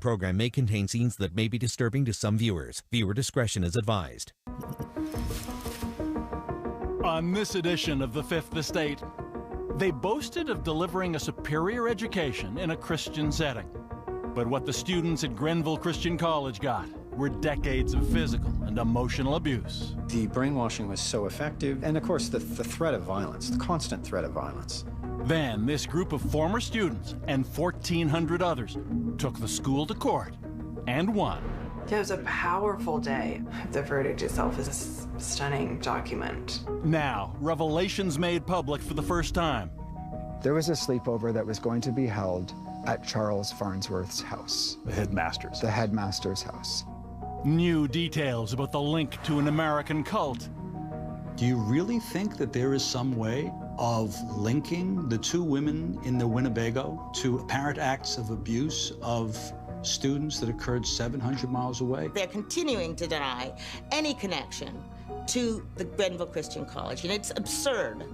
program may contain scenes that may be disturbing to some viewers. Viewer discretion is advised. On this edition of The Fifth Estate, they boasted of delivering a superior education in a Christian setting. But what the students at Grenville Christian College got were decades of physical and emotional abuse. The brainwashing was so effective, and of course the threat of violence, the constant threat of violence. Then this group of former students and 1,400 others took the school to court and won. It was a powerful day. The verdict itself is a stunning document. Now, revelations made public for the first time. There was a sleepover that was going to be held at Charles Farnsworth's house. The headmaster's. The headmaster's house. New details about the link to an American cult. Do you really think that there is some way of linking the two women in the Winnebago to apparent acts of abuse of students that occurred 700 miles away? They're continuing to deny any connection to the Grenville Christian College, and it's absurd.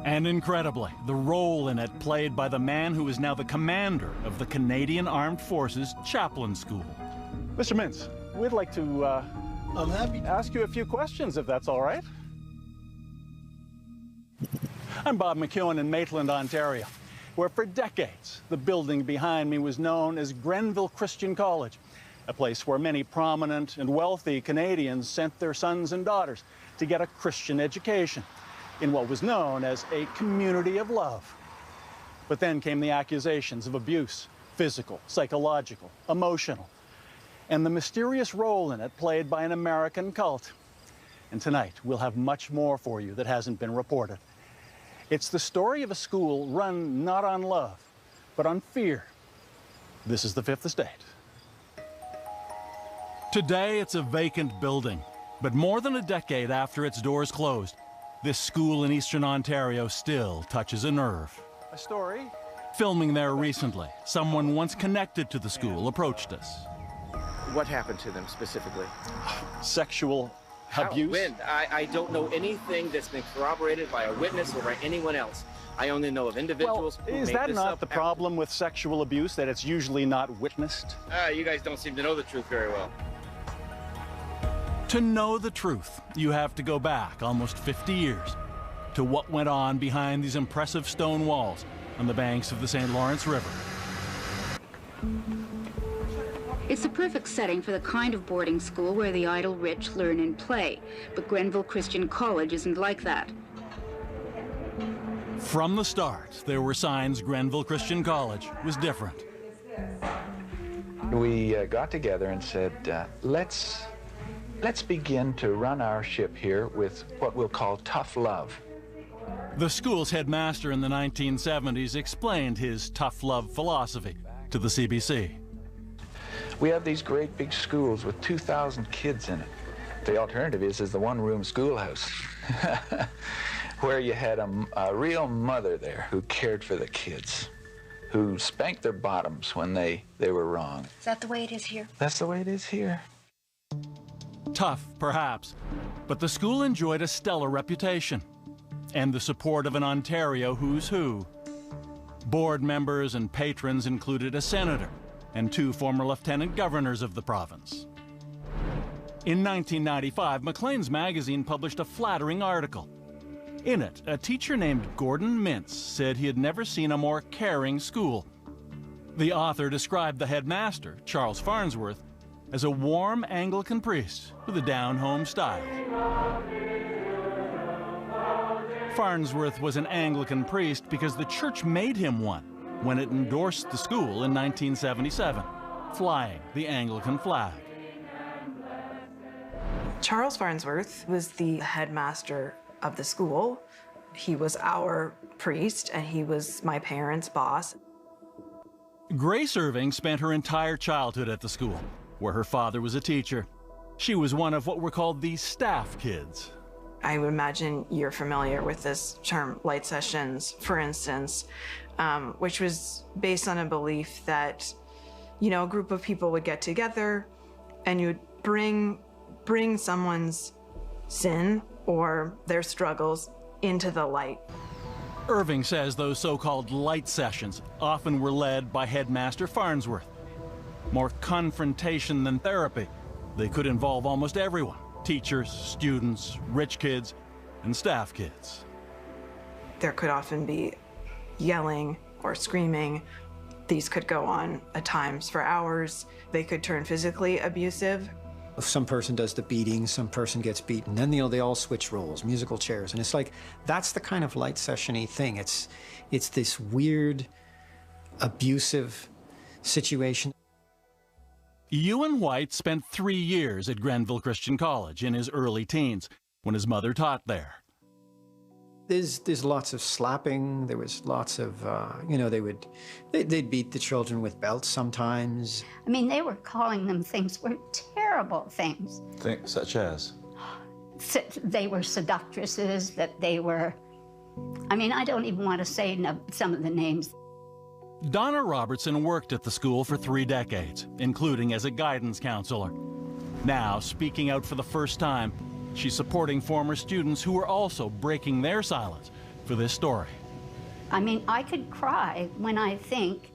And incredibly, the role in it played by the man who is now the commander of the Canadian Armed Forces Chaplain School. Mr. Mintz, we'd like to I'm happy to ask you a few questions, if that's all right. I'm Bob McKeown in Maitland, Ontario, where for decades the building behind me was known as Grenville Christian College, a place where many prominent and wealthy Canadians sent their sons and daughters to get a Christian education in what was known as a community of love. But then came the accusations of abuse, physical, psychological, emotional, and the mysterious role in it played by an American cult. And tonight, we'll have much more for you that hasn't been reported. It's the story of a school run not on love, but on fear. This is the Fifth Estate. Today, it's a vacant building, but more than a decade after its doors closed, this school in Eastern Ontario still touches a nerve. A story? Filming there recently, someone once connected to the school approached us. What happened to them specifically? Sexual abuse? When? I don't know anything that's been corroborated by a witness or by anyone else. I only know of individuals who is made that this not up the problem with sexual abuse, that it's usually not witnessed? You guys don't seem to know the truth very well. To know the truth, you have to go back almost 50 years to what went on behind these impressive stone walls on the banks of the St. Lawrence River. It's the perfect setting for the kind of boarding school where the idle rich learn and play, but Grenville Christian College isn't like that. From the start, there were signs Grenville Christian College was different. We got together and said, let's begin to run our ship here with what we'll call tough love. The school's headmaster in the 1970s explained his tough love philosophy to the CBC. We have these great big schools with 2,000 kids in it. The alternative is the one-room schoolhouse, where you had a real mother there who cared for the kids, who spanked their bottoms when they were wrong. Is that the way it is here? That's the way it is here. Tough, perhaps, but the school enjoyed a stellar reputation and the support of an Ontario who's who. Board members and patrons included a senator and 2 former lieutenant governors of the province. In 1995, Maclean's magazine published a flattering article. In it, a teacher named Gordon Mintz said he had never seen a more caring school. The author described the headmaster, Charles Farnsworth, as a warm Anglican priest with a down-home style. Farnsworth was an Anglican priest because the church made him one when it endorsed the school in 1977, flying the Anglican flag. Charles Farnsworth was the headmaster of the school. He was our priest, and he was my parents' boss. Grace Irving spent her entire childhood at the school, where her father was a teacher. She was one of what were called the staff kids. I would imagine you're familiar with this term, light sessions, for instance, which was based on a belief that, you know, a group of people would get together and you'd bring someone's sin or their struggles into the light. Irving says those so-called light sessions often were led by Headmaster Farnsworth. more confrontation than therapy. They could involve almost everyone: teachers, students, rich kids, and staff kids. There could often be yelling or screaming. These could go on at times for hours. They could turn physically abusive. Some person does the beating, some person gets beaten. Then, they all switch roles, musical chairs. And it's like, that's the kind of light session-y thing. It's this weird, abusive situation. Ewan White spent 3 years at Grenville Christian College in his early teens when his mother taught there. There's lots of slapping. There was lots of, you know, they'd beat the children with belts sometimes. I mean, they were calling them things were terrible things. Such as? They were seductresses, that they were, I mean, I don't even want to say some of the names. Donna Robertson worked at the school for 3 decades, including as a guidance counselor. Now, speaking out for the first time, she's supporting former students who are also breaking their silence for this story. I mean, I could cry when I think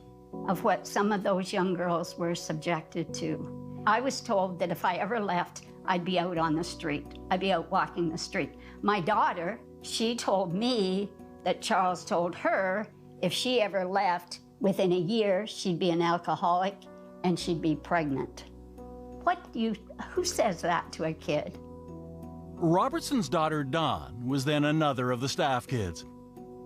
of what some of those young girls were subjected to. I was told that if I ever left, I'd be out on the street. I'd be out walking the street. My daughter, she told me that Charles told her if she ever left, within a year, she'd be an alcoholic and she'd be pregnant. Who says that to a kid? Robertson's daughter, Dawn, was then another of the staff kids.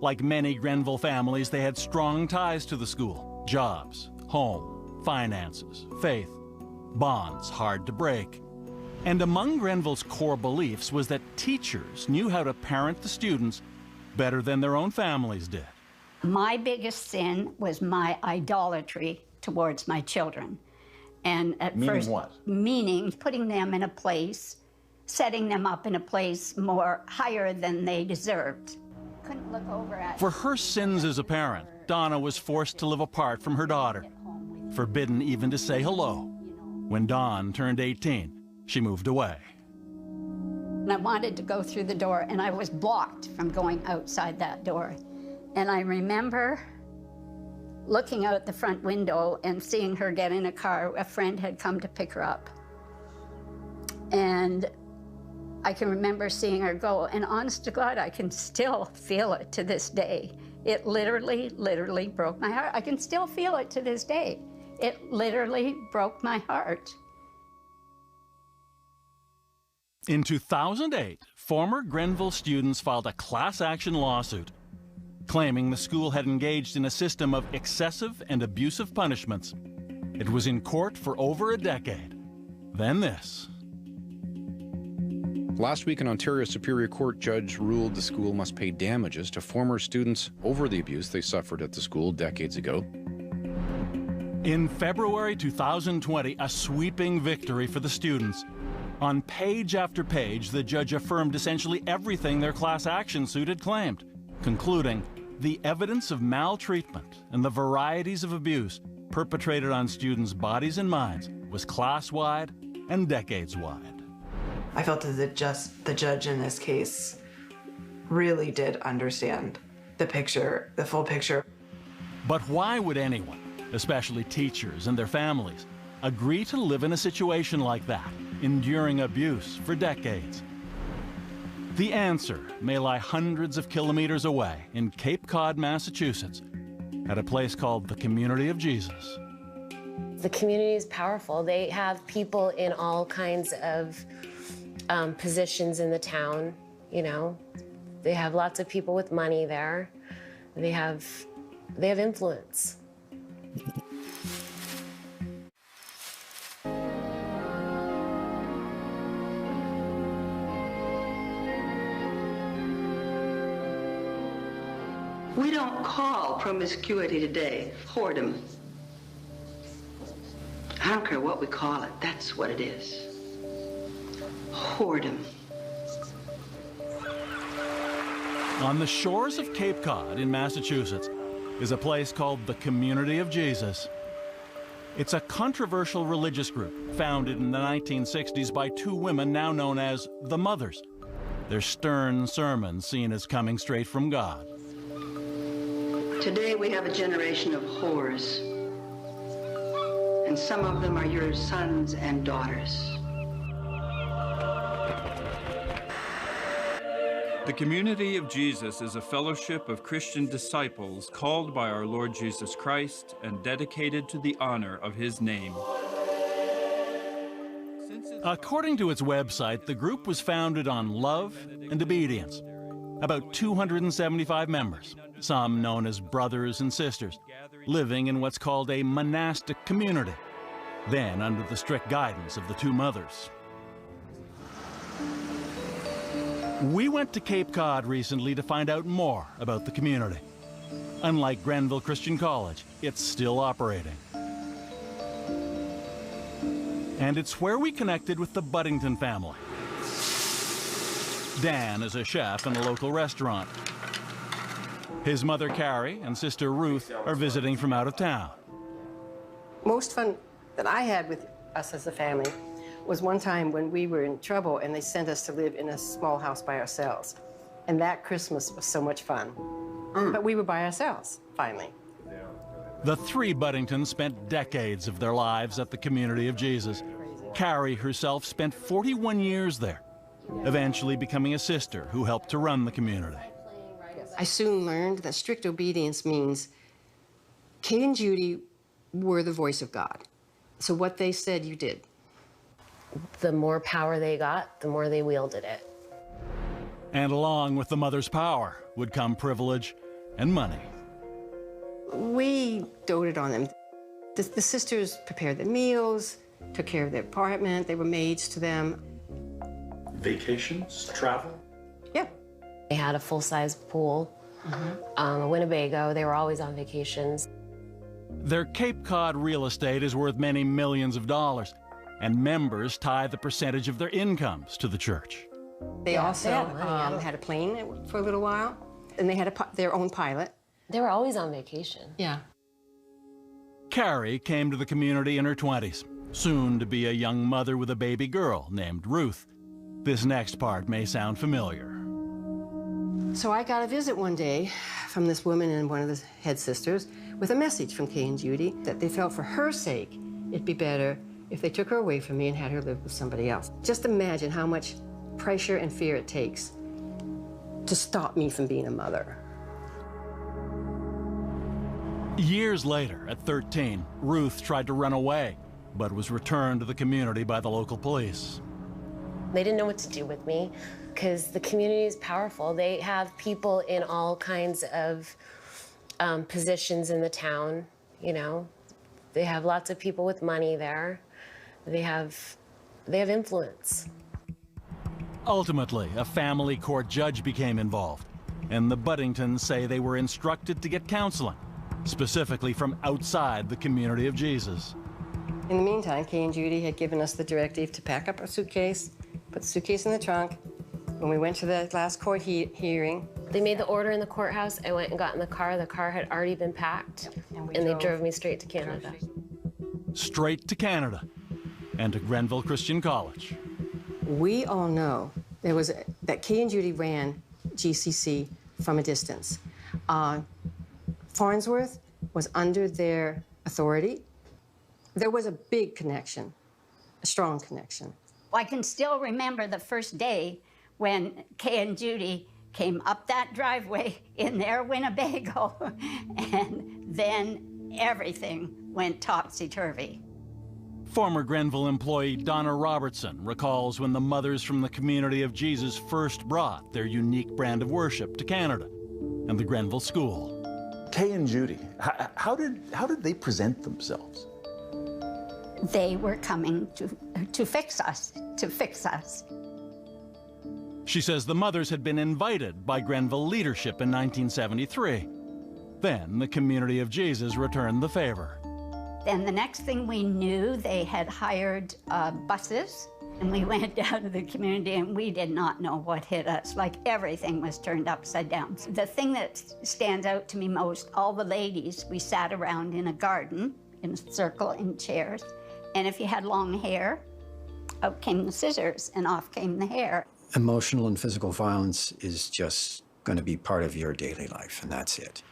Like many Grenville families, they had strong ties to the school: jobs, home, finances, faith, bonds hard to break. And among Grenville's core beliefs was that teachers knew how to parent the students better than their own families did. My biggest sin was my idolatry towards my children. And at first, what? Meaning putting them in a place, setting them up in a place more higher than they deserved. Couldn't look over at. For her sins as a parent, Donna was forced to live apart from her daughter, forbidden even to say hello. When Dawn turned 18, she moved away. And I wanted to go through the door, and I was blocked from going outside that door. And I remember looking out the front window and seeing her get in a car. A friend had come to pick her up. And I can remember seeing her go, and honest to God, I can still feel it to this day. It literally broke my heart. I can still feel it to this day. It literally broke my heart. In 2008, former Grenville students filed a class action lawsuit claiming the school had engaged in a system of excessive and abusive punishments. It was in court for over a decade. Then this. Last week, an Ontario Superior Court judge ruled the school must pay damages to former students over the abuse they suffered at the school decades ago. In February 2020, a sweeping victory for the students. On page after page, the judge affirmed essentially everything their class action suit had claimed, concluding the evidence of maltreatment and the varieties of abuse perpetrated on students' bodies and minds was class-wide and decades-wide. I felt that the judge in this case really did understand the picture, the full picture. But why would anyone, especially teachers and their families, agree to live in a situation like that, enduring abuse for decades? The answer may lie hundreds of kilometers away in Cape Cod, Massachusetts, at a place called the Community of Jesus. The community is powerful. They have people in all kinds of positions in the town, you know. They have lots of people with money there. They have influence. We don't call promiscuity today whoredom. I don't care what we call it, that's what it is. Whoredom. On the shores of Cape Cod in Massachusetts is a place called the Community of Jesus. It's a controversial religious group founded in the 1960s by 2 women now known as the Mothers. Their stern sermons seen as coming straight from God. Today we have a generation of whores. and some of them are your sons and daughters. The Community of Jesus is a fellowship of Christian disciples called by our Lord Jesus Christ and dedicated to the honor of his name. According to its website, the group was founded on love and obedience. About 275 members, some known as brothers and sisters, living in what's called a monastic community, then under the strict guidance of the two mothers. We went to Cape Cod recently to find out more about the community. Unlike Grenville Christian College, it's still operating. And it's where we connected with the Buddington family. Dan is a chef in a local restaurant. His mother, Carrie, and sister, Ruth, are visiting from out of town. Most fun that I had with us as a family was one time when we were in trouble and they sent us to live in a small house by ourselves. And that Christmas was so much fun. But we were by ourselves, finally. The three Buddingtons spent decades of their lives at the Community of Jesus. Carrie herself spent 41 years there, eventually becoming a sister who helped to run the community. I soon learned that strict obedience means Kate and Judy were the voice of God. So what they said, you did. The more power they got, the more they wielded it. And along with the mother's power would come privilege and money. We doted on them. The sisters prepared their meals, took care of their apartment, they were maids to them. Vacations, travel? Yeah. They had a full-size pool, a Winnebago. They were always on vacations. Their Cape Cod real estate is worth many millions of dollars, and members tie the percentage of their incomes to the church. They also had a plane for a little while, and they had their own pilot. They were always on vacation. Yeah. Carrie came to the community in her 20s, soon to be a young mother with a baby girl named Ruth. This next part may sound familiar. So I got a visit one day from this woman and one of the head sisters with a message from Kay and Judy that they felt for her sake it'd be better if they took her away from me and had her live with somebody else. Just imagine how much pressure and fear it takes to stop me from being a mother. Years later, at 13, Ruth tried to run away, but was returned to the community by the local police. They didn't know what to do with me because the community is powerful. They have people in all kinds of positions in the town, you know. They have lots of people with money there. They have influence. Ultimately, a family court judge became involved, and the Buddingtons say they were instructed to get counseling, specifically from outside the Community of Jesus. In the meantime, Kay and Judy had given us the directive to pack up our suitcase, put the suitcase in the trunk. When we went to the last court hearing, they made the order in the courthouse. I went and got in the car. The car had already been packed, and they drove me straight to Canada. Straight to Canada and to Grenville Christian College. We all know that Kay and Judy ran GCC from a distance. Farnsworth was under their authority. There was a big connection, a strong connection. I can still remember the first day when Kay and Judy came up that driveway in their Winnebago, and then everything went topsy-turvy. Former Grenville employee Donna Robertson recalls when the mothers from the Community of Jesus first brought their unique brand of worship to Canada and the Grenville School. Kay and Judy, how did they present themselves? They were coming to fix us, She says the mothers had been invited by Grenville leadership in 1973. Then the Community of Jesus returned the favor. Then the next thing we knew, they had hired buses, and we went down to the community, and we did not know what hit us. Like, everything was turned upside down. The thing that stands out to me most, all the ladies, we sat around in a garden, in a circle, in chairs, and if you had long hair, out came the scissors, and off came the hair. Emotional and physical violence is just going to be part of your daily life, and that's it.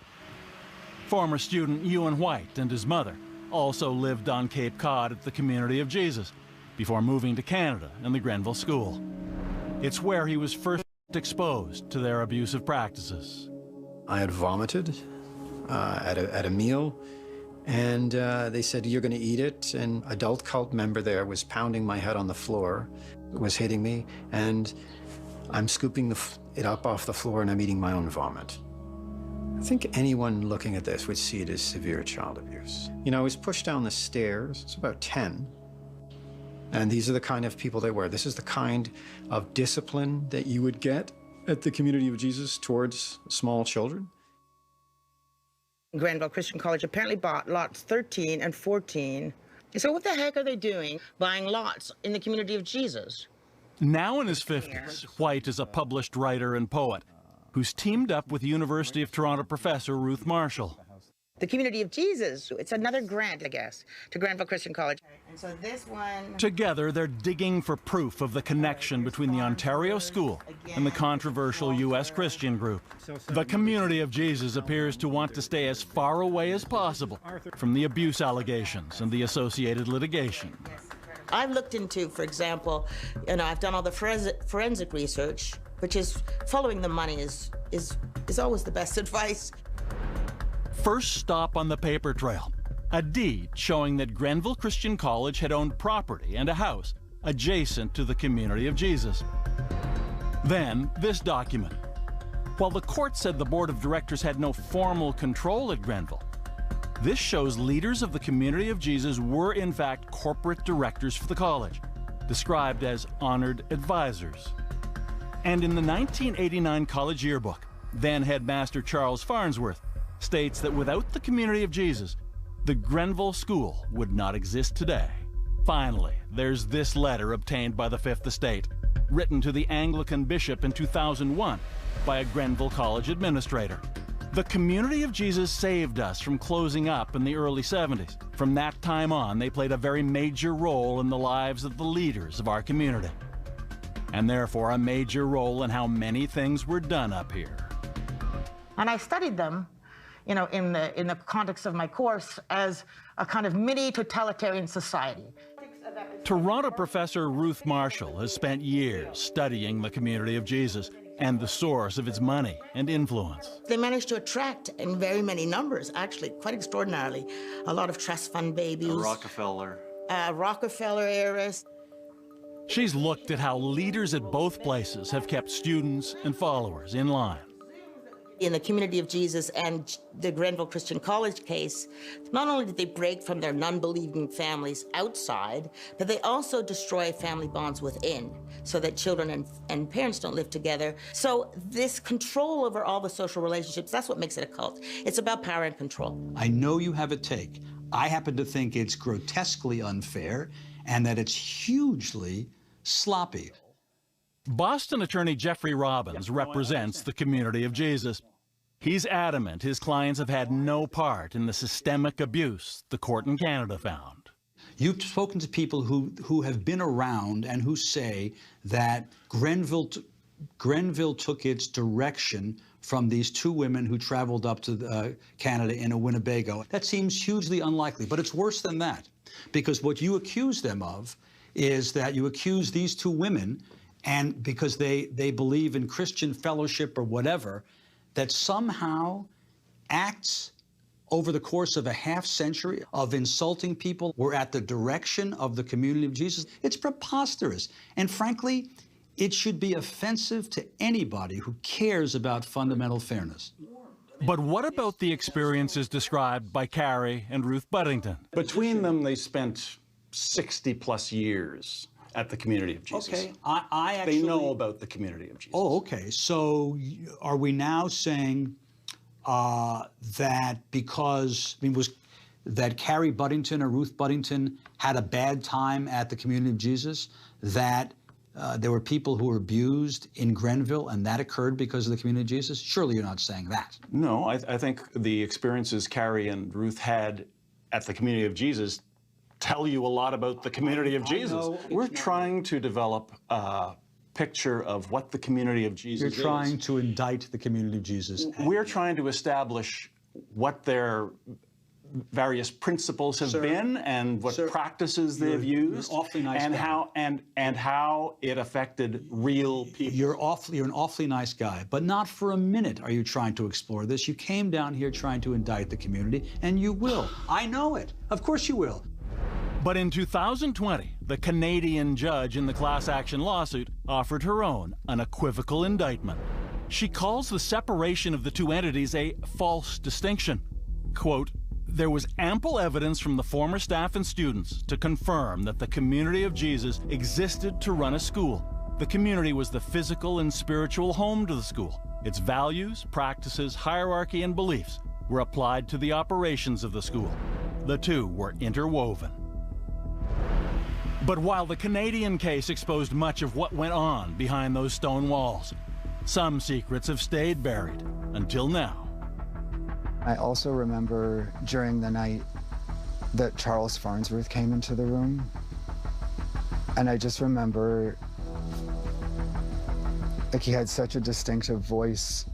Former student Ewan White and his mother also lived on Cape Cod at the Community of Jesus before moving to Canada and the Grenville School. It's where he was first exposed to their abusive practices. I had vomited at a meal, and they said, "You're going to eat it." And an adult cult member there was pounding my head on the floor, was hitting me, and I'm scooping it up off the floor and I'm eating my own vomit. I think anyone looking at this would see it as severe child abuse. You know, I was pushed down the stairs. It's about 10. And these are the kind of people they were. This is the kind of discipline that you would get at the Community of Jesus towards small children. Grenville Christian College apparently bought lots 13 and 14. So what the heck are they doing buying lots in the Community of Jesus? Now in his 50s, White is a published writer and poet who's teamed up with University of Toronto professor Ruth Marshall. The Community of Jesus, it's another grant, I guess, to Grenville Christian College. And so this one... Together, they're digging for proof of the connection between the Ontario school and the controversial U.S. Christian group. The Community of Jesus appears to want to stay as far away as possible from the abuse allegations and the associated litigation. I've looked into, for example, I've done all the forensic research, which is following the money is always the best advice. First stop on the paper trail, a deed showing that Grenville Christian College had owned property and a house adjacent to the Community of Jesus. Then, this document. While the court said the board of directors had no formal control at Grenville, this shows leaders of the Community of Jesus were in fact corporate directors for the college, described as honored advisors. And in the 1989 college yearbook, then headmaster Charles Farnsworth states that without the Community of Jesus, the Grenville School would not exist today. Finally, there's this letter obtained by the Fifth Estate, written to the Anglican bishop in 2001 by a Grenville College administrator. The Community of Jesus saved us from closing up in the early 70s. From that time on, they played a very major role in the lives of the leaders of our community, and therefore a major role in how many things were done up here. And I studied them, in the context of my course as a kind of mini totalitarian society. Toronto professor Ruth Marshall has spent years studying the Community of Jesus and the source of its money and influence. They managed to attract, in very many numbers, actually, quite extraordinarily, a lot of trust fund babies. Rockefeller heiress. She's looked at how leaders at both places have kept students and followers in line. In the Community of Jesus and the Grenville Christian College case, not only did they break from their non-believing families outside, but they also destroy family bonds within, so that children and parents don't live together. So this control over all the social relationships, that's what makes it a cult. It's about power and control. I know you have a take. I happen to think it's grotesquely unfair and that it's hugely sloppy. Boston attorney Jeffrey Robbins represents the Community of Jesus. He's adamant his clients have had no part in the systemic abuse the court in Canada found. You've spoken to people who have been around and who say that Grenville took its direction from these two women who traveled up to Canada in a Winnebago. That seems hugely unlikely, but it's worse than that, because what you accuse them of is that you accuse these two women, and because they believe in Christian fellowship or whatever, that somehow acts over the course of a half-century of insulting people were at the direction of the Community of Jesus. It's preposterous. And frankly, it should be offensive to anybody who cares about fundamental fairness. But what about the experiences described by Carrie and Ruth Buddington? Between them, they spent 60-plus years at the Community of Jesus. Okay, I actually... They know about the Community of Jesus. Oh, okay. So are we now saying that because, that Carrie Buddington or Ruth Buddington had a bad time at the Community of Jesus, that there were people who were abused in Grenville and that occurred because of the Community of Jesus? Surely you're not saying that. No, I think the experiences Carrie and Ruth had at the Community of Jesus tell you a lot about the Community of Jesus. We're trying to develop a picture of what the Community of Jesus is. You're trying to indict the Community of Jesus. We're trying to establish what their various principals have been and what practices they've used, awfully nice and guy. how it affected real people. You're an awfully nice guy, but not for a minute are you trying to explore this. You came down here trying to indict the community, and you will. I know it. Of course you will. But in 2020, the Canadian judge in the class action lawsuit offered her own unequivocal indictment. She calls the separation of the two entities a false distinction. Quote, "There was ample evidence from the former staff and students to confirm that the Community of Jesus existed to run a school. The community was the physical and spiritual home to the school. Its values, practices, hierarchy, and beliefs were applied to the operations of the school. The two were interwoven." But while the Canadian case exposed much of what went on behind those stone walls, some secrets have stayed buried until now. I also remember during the night that Charles Farnsworth came into the room, and I just remember, like, he had such a distinctive voice.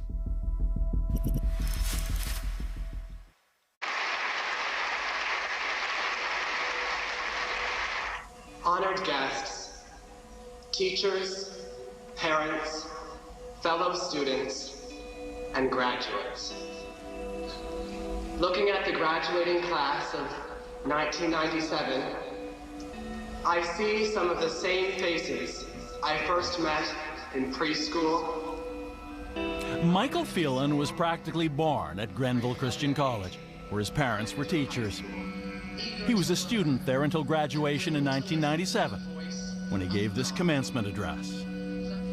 Honored guests, teachers, parents, fellow students, and graduates. Looking at the graduating class of 1997, I see some of the same faces I first met in preschool. Michael Phelan was practically born at Grenville Christian College, where his parents were teachers. He was a student there until graduation in 1997, when he gave this commencement address.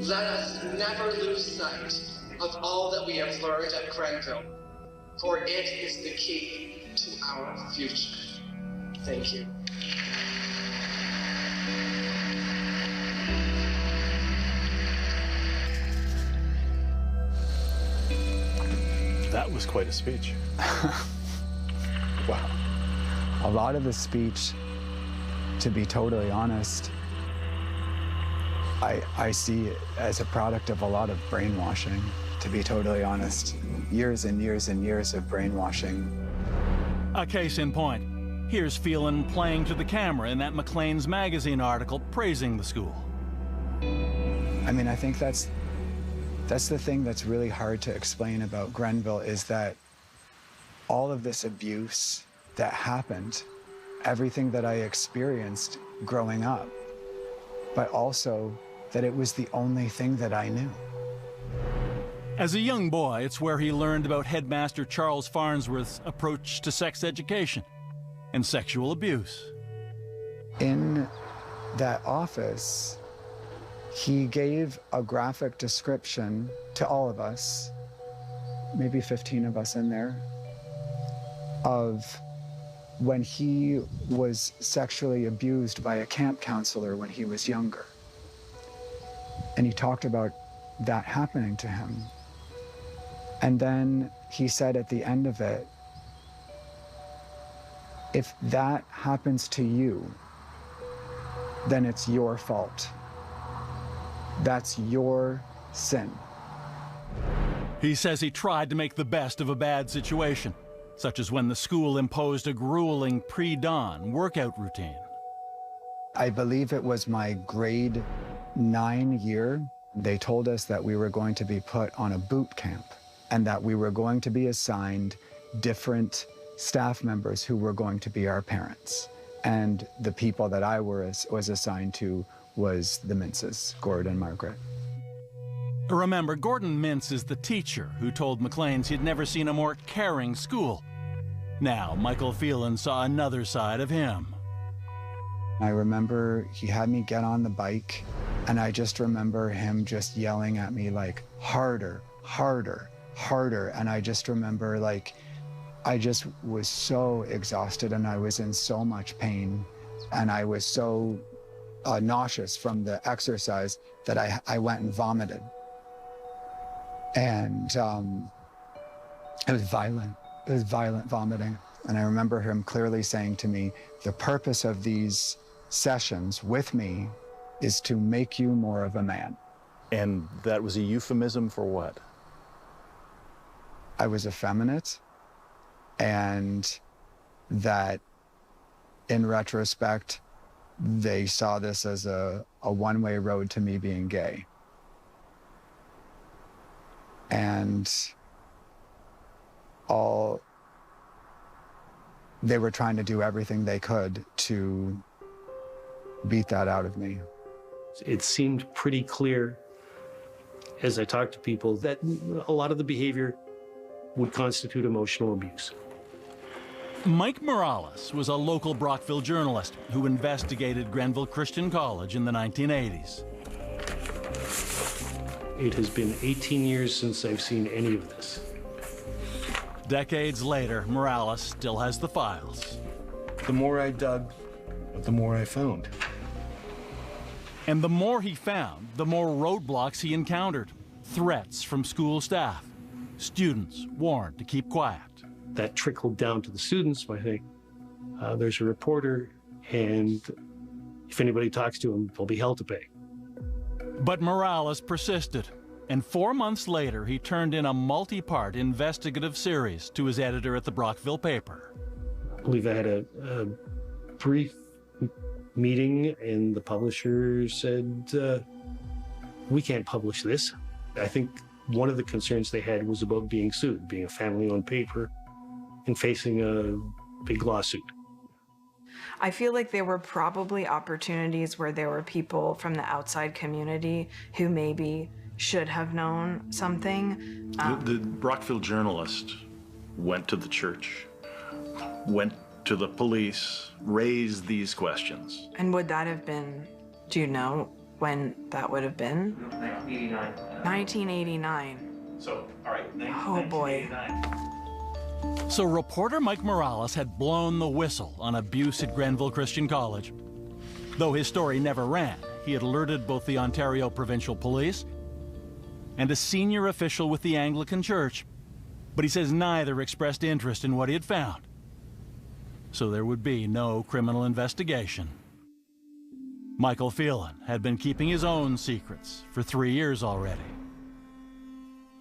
Let us never lose sight of all that we have learned at Grenville, for it is the key to our future. Thank you. That was quite a speech. Wow. A lot of the speech, to be totally honest, I see it as a product of a lot of brainwashing, to be totally honest. Years and years and years of brainwashing. A case in point. Here's Phelan playing to the camera in that Maclean's magazine article praising the school. I mean, I think that's the thing that's really hard to explain about Grenville, is that all of this abuse that happened, everything that I experienced growing up, but also that it was the only thing that I knew. As a young boy, it's where he learned about headmaster Charles Farnsworth's approach to sex education and sexual abuse. In that office, he gave a graphic description to all of us, maybe 15 of us in there, of when he was sexually abused by a camp counselor when he was younger. And he talked about that happening to him. And then he said at the end of it, if that happens to you, then it's your fault. That's your sin. He says he tried to make the best of a bad situation, such as when the school imposed a grueling pre-dawn workout routine. I believe it was my grade 9 year. They told us that we were going to be put on a boot camp and that we were going to be assigned different staff members who were going to be our parents. And the people that I was assigned to was the Minces, Gord and Margaret. Remember, Gordon Mintz is the teacher who told McLean's he'd never seen a more caring school. Now, Michael Phelan saw another side of him. I remember he had me get on the bike, and I just remember him just yelling at me like, harder, harder, harder. And I just remember, like, I just was so exhausted and I was in so much pain and I was so nauseous from the exercise that I went and vomited. And it was violent. It was violent vomiting. And I remember him clearly saying to me, the purpose of these sessions with me is to make you more of a man. And that was a euphemism for what? I was effeminate, and that in retrospect, they saw this as a one-way road to me being gay. And they were trying to do everything they could to beat that out of me. It seemed pretty clear as I talked to people that a lot of the behavior would constitute emotional abuse. Mike Morales was a local Brockville journalist who investigated Grenville Christian College in the 1980s. It has been 18 years since I've seen any of this. Decades later, Morales still has the files. The more I dug, the more I found. And the more he found, the more roadblocks he encountered. Threats from school staff. Students warned to keep quiet. That trickled down to the students by saying, there's a reporter, and if anybody talks to him, they'll be held to pay. But Morales persisted, and 4 months later, he turned in a multi-part investigative series to his editor at the Brockville paper. I believe I had a brief meeting, and the publisher said, we can't publish this. I think one of the concerns they had was about being sued, being a family-owned paper, and facing a big lawsuit. I feel like there were probably opportunities where there were people from the outside community who maybe should have known something. The Brockville journalist went to the church, went to the police, raised these questions. And would that have been, do you know when that would have been? 1989. 1989. So, all right, oh boy. So reporter Mike Morales had blown the whistle on abuse at Grenville Christian College. Though his story never ran, he had alerted both the Ontario Provincial Police and a senior official with the Anglican Church, but he says neither expressed interest in what he had found. So there would be no criminal investigation. Michael Phelan had been keeping his own secrets for 3 years already.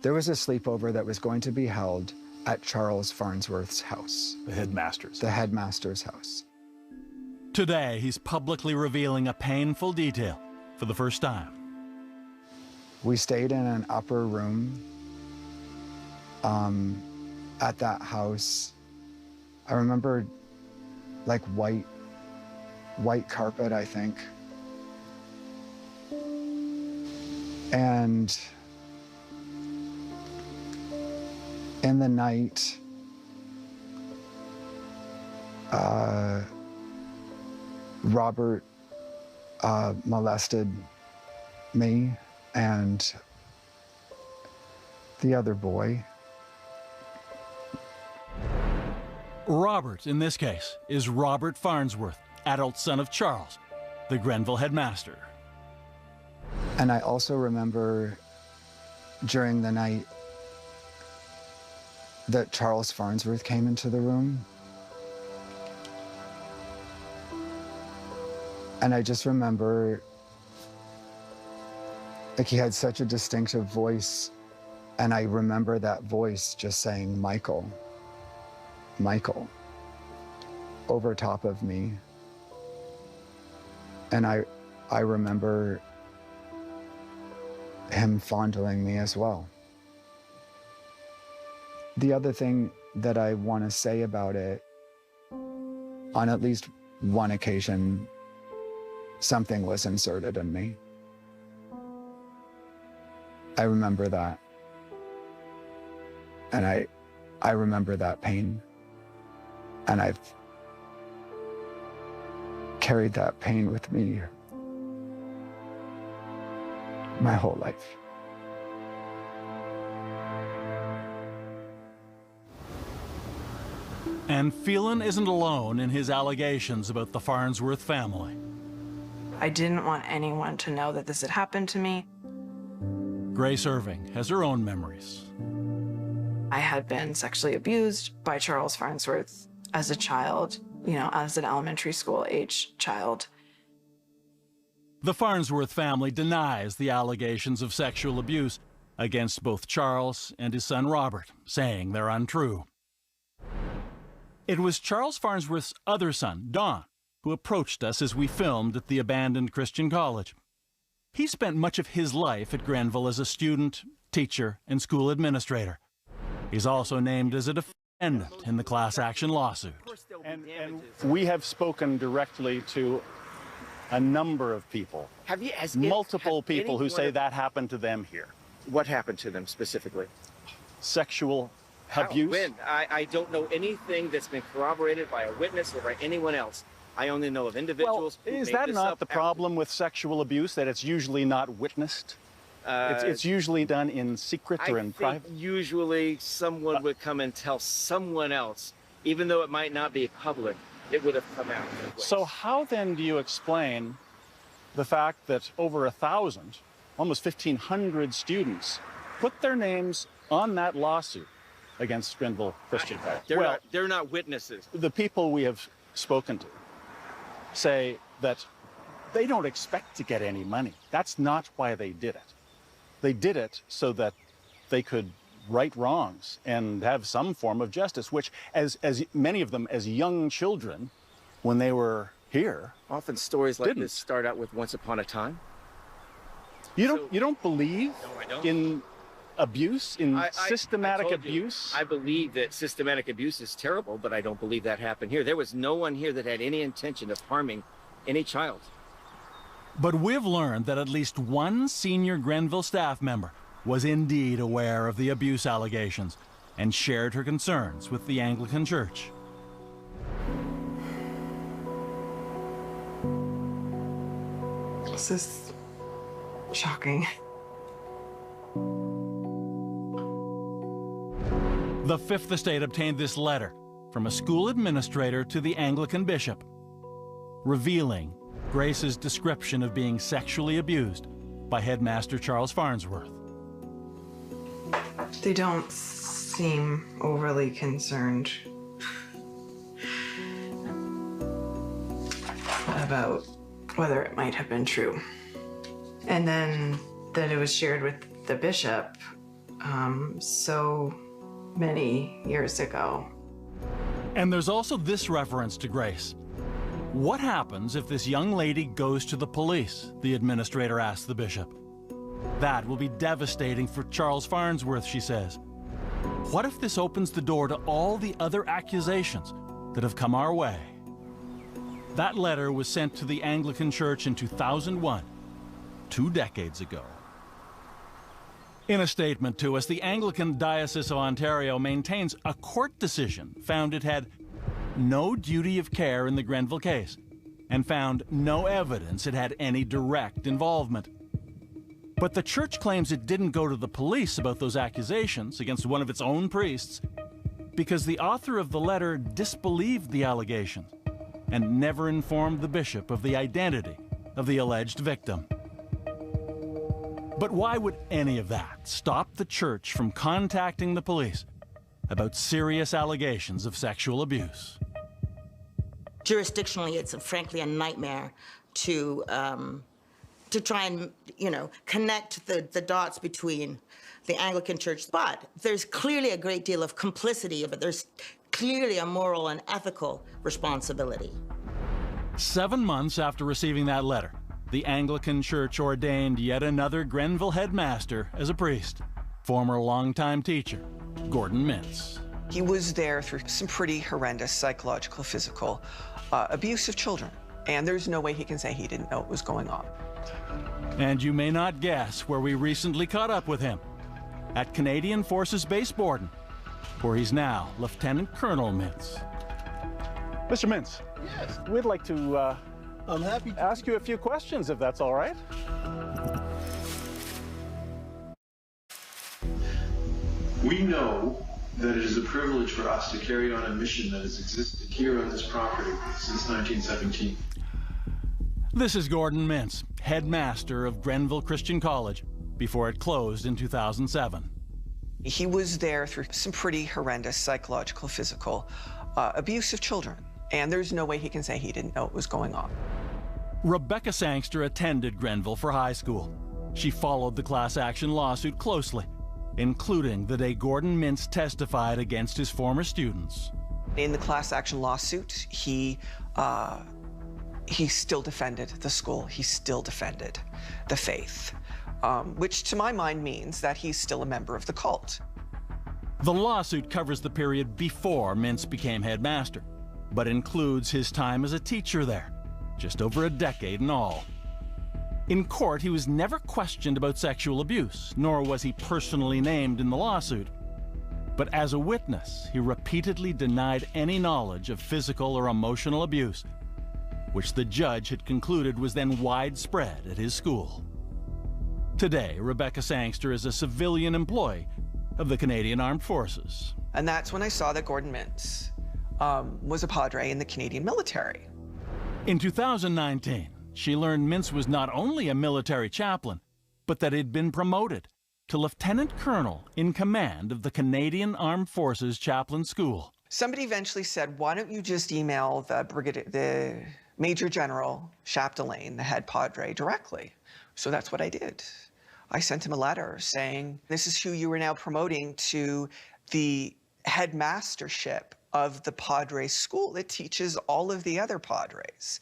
There was a sleepover that was going to be held at Charles Farnsworth's house. The headmaster's. The headmaster's house. Today, he's publicly revealing a painful detail for the first time. We stayed in an upper room at that house. I remember like white carpet, I think. And in the night, Robert molested me and the other boy. Robert, in this case, is Robert Farnsworth, adult son of Charles, the Grenville headmaster. And I also remember during the night that Charles Farnsworth came into the room. And I just remember, like, he had such a distinctive voice, and I remember that voice just saying, Michael, Michael, over top of me. And I remember him fondling me as well. The other thing that I want to say about it, on at least one occasion, something was inserted in me. I remember that. And I remember that pain. And I've carried that pain with me my whole life. And Phelan isn't alone in his allegations about the Farnsworth family. I didn't want anyone to know that this had happened to me. Grace Irving has her own memories. I had been sexually abused by Charles Farnsworth as a child, you know, as an elementary school age child. The Farnsworth family denies the allegations of sexual abuse against both Charles and his son Robert, saying they're untrue. It was Charles Farnsworth's other son, Don, who approached us as we filmed at the abandoned Christian college. He spent much of his life at Grenville as a student, teacher, and school administrator. He's also named as a defendant in the class action lawsuit. And we have spoken directly to a number of people, multiple people who say that happened to them here. What happened to them specifically? Sexual abuse. When? I don't know anything that's been corroborated by a witness or by anyone else. I only know of individuals who Is made that this not up the problem with sexual abuse, that it's usually not witnessed? It's usually done in secret or in private? Usually someone would come and tell someone else, even though it might not be public, it would have come out. So how then do you explain the fact that over 1,000, almost 1,500 students put their names on that lawsuit against Grenville Christian College? They're not witnesses. The people we have spoken to say that they don't expect to get any money. That's not why they did it. They did it so that they could right wrongs and have some form of justice, which, as many of them as young children, when they were here, often stories like this start out with "once upon a time." You don't believe in abuse, in systematic abuse? I believe that systematic abuse is terrible, but I don't believe that happened here. There was no one here that had any intention of harming any child. But we've learned that at least one senior Grenville staff member was indeed aware of the abuse allegations and shared her concerns with the Anglican Church. This is shocking. The Fifth Estate obtained this letter from a school administrator to the Anglican bishop, revealing Grace's description of being sexually abused by headmaster Charles Farnsworth. They don't seem overly concerned about whether it might have been true. And then that it was shared with the bishop so many years ago. And there's also this reference to Grace. What happens if this young lady goes to the police? The administrator asked the bishop. That will be devastating for Charles Farnsworth, she says. What if this opens the door to all the other accusations that have come our way? That letter was sent to the Anglican Church in 2001, 2 decades ago. In a statement to us, the Anglican Diocese of Ontario maintains a court decision found it had no duty of care in the Grenville case and found no evidence it had any direct involvement. But the church claims it didn't go to the police about those accusations against one of its own priests because the author of the letter disbelieved the allegations and never informed the bishop of the identity of the alleged victim. But why would any of that stop the church from contacting the police about serious allegations of sexual abuse? Jurisdictionally, it's frankly a nightmare to try and, connect the dots between the Anglican Church. But there's clearly a great deal of complicity, but there's clearly a moral and ethical responsibility. 7 months after receiving that letter, the Anglican Church ordained yet another Grenville headmaster as a priest, former longtime teacher, Gordon Mintz. He was there through some pretty horrendous psychological, physical abuse of children, and there's no way he can say he didn't know what was going on. And you may not guess where we recently caught up with him, at Canadian Forces Base Borden, where he's now Lieutenant Colonel Mintz. Mr. Mintz, yes, we'd like to I'm happy to ask you a few questions, if that's all right. We know that it is a privilege for us to carry on a mission that has existed here on this property since 1917. This is Gordon Mintz, headmaster of Grenville Christian College, before it closed in 2007. He was there through some pretty horrendous psychological, physical abuse of children, and there's no way he can say he didn't know what was going on. Rebecca Sangster attended Grenville for high school. She followed the class action lawsuit closely, including the day Gordon Mintz testified against his former students. In the class action lawsuit, he still defended the school. He still defended the faith, which to my mind means that he's still a member of the cult. The lawsuit covers the period before Mintz became headmaster, but includes his time as a teacher there, just over a decade in all. In court, he was never questioned about sexual abuse, nor was he personally named in the lawsuit. But as a witness, he repeatedly denied any knowledge of physical or emotional abuse, which the judge had concluded was then widespread at his school. Today, Rebecca Sangster is a civilian employee of the Canadian Armed Forces. And that's when I saw that Gordon Mintz was a Padre in the Canadian military. In 2019, she learned Mintz was not only a military chaplain, but that he'd been promoted to Lieutenant Colonel in command of the Canadian Armed Forces Chaplain School. Somebody eventually said, why don't you just email the Major General Chapdelaine, the head Padre, directly? So that's what I did. I sent him a letter saying, this is who you are now promoting to the headmastership of the Padre school that teaches all of the other Padres.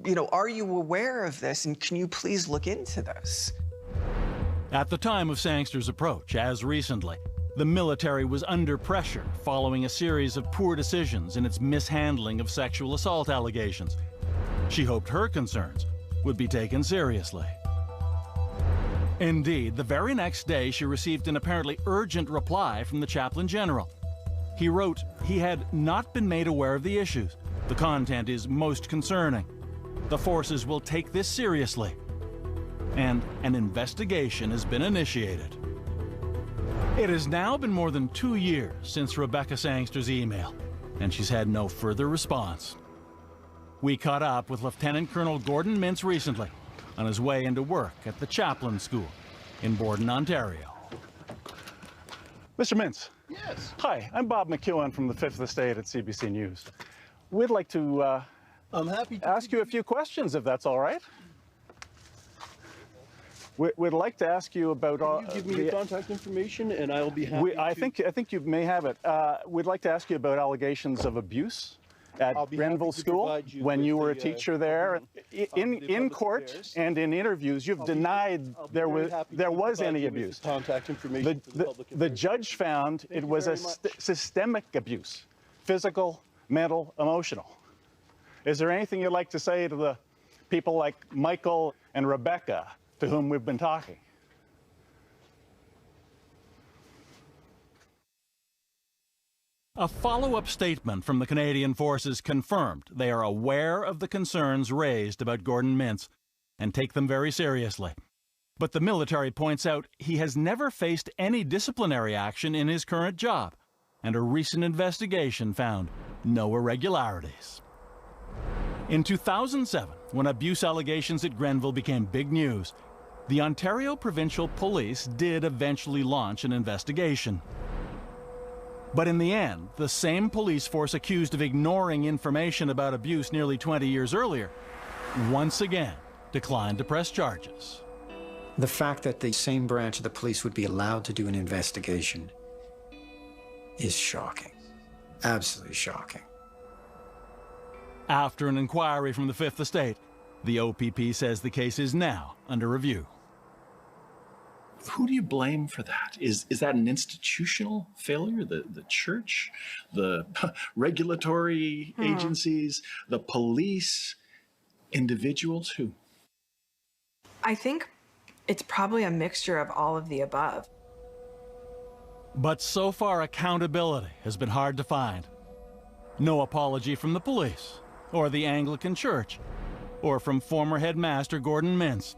You know, are you aware of this, and can you please look into this? At the time of Sangster's approach, as recently, the military was under pressure following a series of poor decisions in its mishandling of sexual assault allegations. She hoped her concerns would be taken seriously. Indeed, the very next day she received an apparently urgent reply from the Chaplain General. He wrote he had not been made aware of the issues. The content is most concerning. The forces will take this seriously. And an investigation has been initiated. It has now been more than 2 years since Rebecca Sangster's email, and she's had no further response. We caught up with Lieutenant Colonel Gordon Mintz recently on his way into work at the Chaplain School in Borden, Ontario. Mr. Mintz. Yes. Hi, I'm Bob McKeown from the Fifth Estate at CBC News. We'd like to I'm happy to ask you a few questions, if that's all right. We'd like to ask you about... Can you give me your contact information, and I'll be happy to... I think you may have it. We'd like to ask you about allegations of abuse at Grenville School when you were a teacher there. In court and in interviews, you've denied there was any abuse. Contact information for the public. The judge found it was a systemic abuse, physical, mental, emotional. Is there anything you'd like to say to the people like Michael and Rebecca to whom we've been talking? A follow-up statement from the Canadian Forces confirmed they are aware of the concerns raised about Gordon Mintz and take them very seriously. But the military points out he has never faced any disciplinary action in his current job, and a recent investigation found no irregularities. In 2007, when abuse allegations at Grenville became big news, the Ontario Provincial Police did eventually launch an investigation. But in the end, the same police force accused of ignoring information about abuse nearly 20 years earlier, once again declined to press charges. The fact that the same branch of the police would be allowed to do an investigation is shocking. Absolutely shocking. After an inquiry from the Fifth Estate, the OPP says the case is now under review. Who do you blame for that? Is that an institutional failure? The church, the regulatory agencies, the police, individuals? Who? I think it's probably a mixture of all of the above. But so far, accountability has been hard to find. No apology from the police, or the Anglican Church, or from former headmaster Gordon Mintz,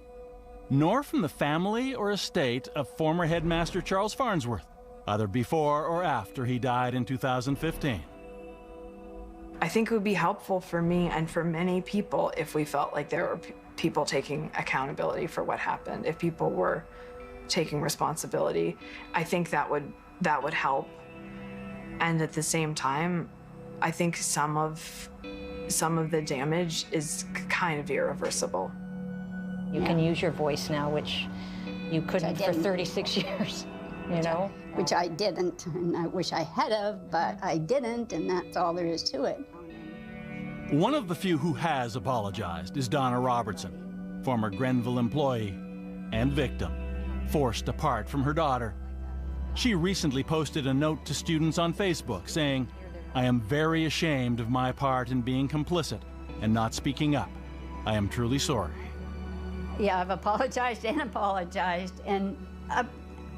nor from the family or estate of former headmaster Charles Farnsworth, either before or after he died in 2015. I think it would be helpful for me and for many people if we felt like there were people taking accountability for what happened, if people were taking responsibility. I think that would help. And at the same time, I think some of the damage is kind of irreversible. You can use your voice now, which you couldn't for 36 years, you know? which I didn't, and I wish I had of, but I didn't, and that's all there is to it. One of the few who has apologized is Donna Robertson, former Grenville employee and victim, forced apart from her daughter. She recently posted a note to students on Facebook saying, "I am very ashamed of my part in being complicit and not speaking up. I am truly sorry." Yeah, I've apologized and apologized, and a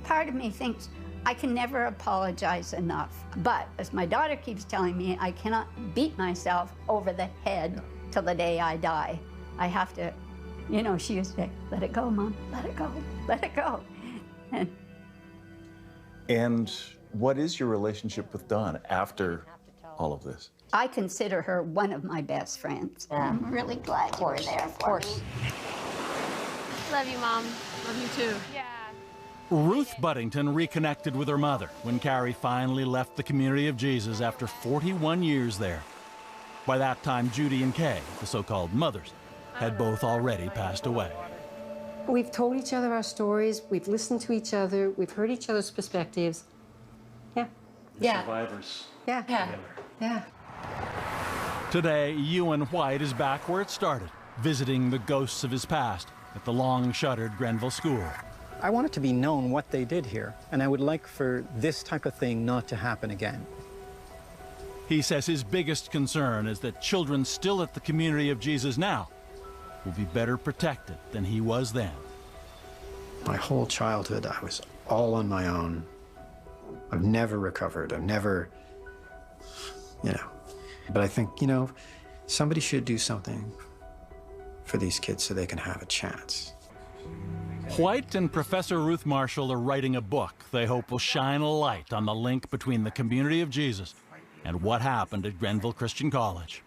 part of me thinks I can never apologize enough. But as my daughter keeps telling me, I cannot beat myself over the head till the day I die. I have to, you know, she used to say, "Let it go, Mom, let it go, let it go." And what is your relationship with Dawn after all of this? I consider her one of my best friends. I'm really glad you were there for me. Love you, Mom. Love you too. Yeah. Ruth Buddington reconnected with her mother when Carrie finally left the Community of Jesus after 41 years there. By that time, Judy and Kay, the so-called mothers, had both already passed away. We've told each other our stories, we've listened to each other, we've heard each other's perspectives. Yeah. The survivors. Yeah. Together. Yeah. Today, Ewan White is back where it started, visiting the ghosts of his past at the long-shuttered Grenville School. I want it to be known what they did here, and I would like for this type of thing not to happen again. He says his biggest concern is that children still at the Community of Jesus now will be better protected than he was then. My whole childhood, I was all on my own. I've never recovered. I've never, you know. But I think, you know, somebody should do something for these kids so they can have a chance. White and Professor Ruth Marshall are writing a book they hope will shine a light on the link between the Community of Jesus and what happened at Grenville Christian College.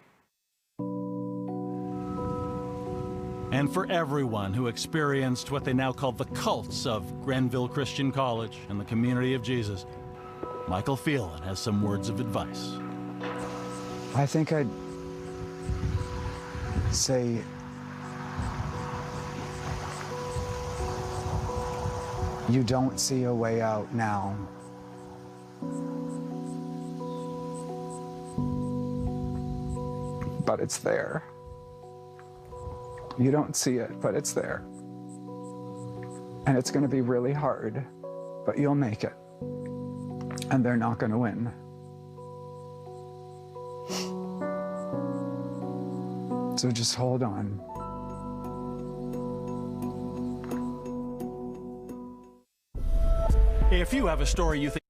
And for everyone who experienced what they now call the cults of Grenville Christian College and the Community of Jesus, Michael Phelan has some words of advice. I think I'd say you don't see a way out now. But it's there. You don't see it, but it's there. And it's going to be really hard, but you'll make it. And they're not going to win. So just hold on. If you have a story you think